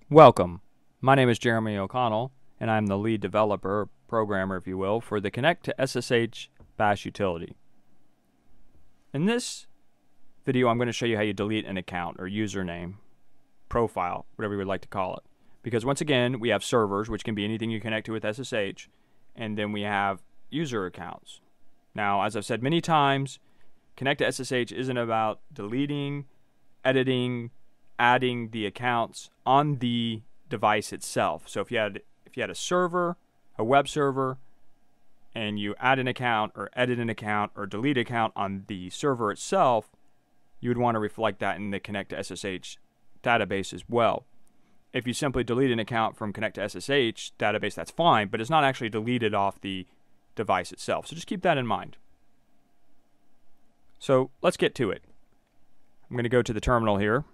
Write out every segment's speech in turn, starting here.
Welcome. My name is Jeremy O'Connell, and I'm the lead developer, programmer if you will, for the Connect2SSH bash utility. In this video, I'm going to show you how you delete an account or username, profile, whatever you would like to call it. Because once again, we have servers, which can be anything you connect to with SSH, and then we have user accounts. Now, as I've said many times, Connect2SSH isn't about deleting, editing, adding the accounts on the device itself. So if you had a server, a web server, and you add an account or edit an account or delete an account on the server itself, you would want to reflect that in the Connect2SSH database as well. If you simply delete an account from Connect2SSH database, that's fine, but it's not actually deleted off the device itself. So just keep that in mind. So let's get to it. I'm going to go to the terminal here,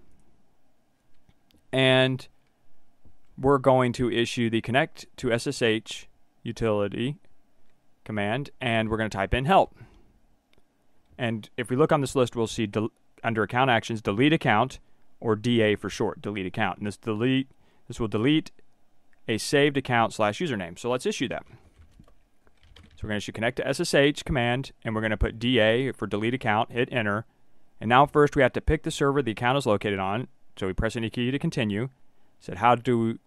and we're going to issue the Connect2SSH utility command, and we're going to type in help. And if we look on this list, we'll see under account actions, delete account, or DA for short, delete account. And this will delete a saved account / username. So let's issue that. So we're going to issue Connect2SSH command, and we're going to put DA for delete account, hit enter. And now first we have to pick the server the account is located on. So we press any key to continue. Says how to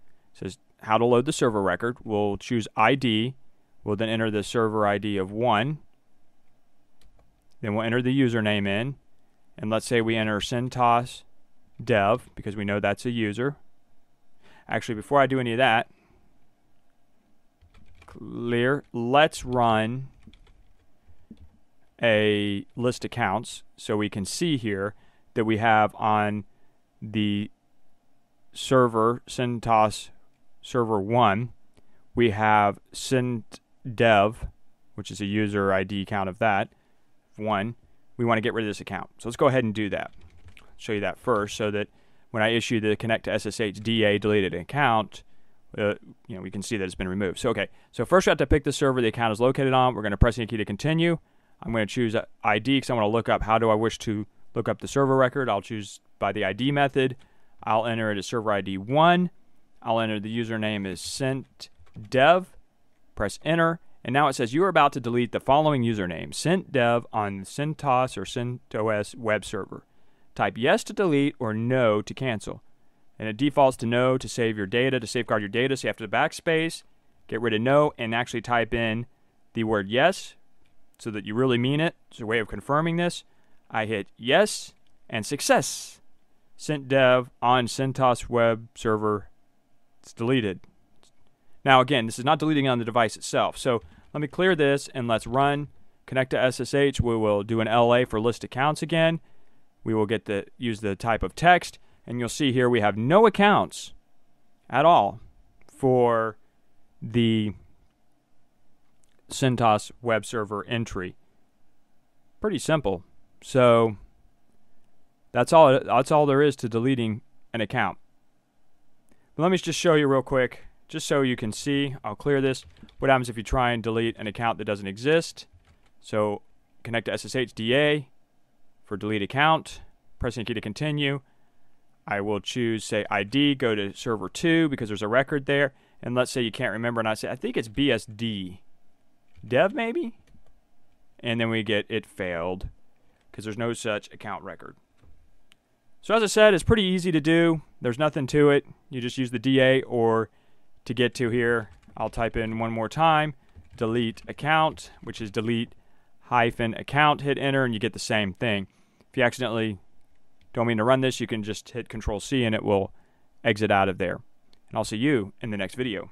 load the server record. We'll choose ID. We'll then enter the server ID of 1. Then we'll enter the username in. And let's say we enter CentOS dev because we know that's a user. Actually, before I do any of that, let's run a list accounts so we can see here that we have on the server CentOS server 1, we have CentDev, which is a user ID count of that, 1. We want to get rid of this account. So let's go ahead and do that. I'll show you that first so that when I issue the Connect2SSH DA deleted account, we can see that it's been removed. So first we have to pick the server the account is located on. We're going to press any key to continue. I'm going to choose ID because I want to look up how do I wish to look up the server record. I'll choose by the ID method. I'll enter it as server ID 1. I'll enter the username as CentDev. Press enter. And now it says you are about to delete the following username, CentDev on CentOS or CentOS web server. Type yes to delete or no to cancel. And it defaults to no to save your data, to safeguard your data. So you have to backspace, get rid of no, and actually type in the word yes so that you really mean it. It's a way of confirming this. I hit yes and success. CentDev on CentOS web server. It's deleted. Now again, this is not deleting on the device itself. So let me clear this and let's run Connect2SSH. We will do an LA for list accounts again. We will use the type of text, and you'll see here we have no accounts at all for the CentOS web server entry. Pretty simple. So that's all there is to deleting an account. But let me just show you real quick, just so you can see. I'll clear this. What happens if you try and delete an account that doesn't exist? So Connect2SSH DA for delete account. Press any key to continue. I will choose, say, ID, go to server 2 because there's a record there. And let's say you can't remember, and I say, I think it's BSD. Dev, maybe? And then we get it failed because there's no such account record. So as I said, it's pretty easy to do. There's nothing to it. You just use the DA, or to get to here, I'll type in one more time, delete account, which is delete -account, hit enter, and you get the same thing. If you accidentally don't mean to run this, you can just hit Control-C and it will exit out of there. And I'll see you in the next video.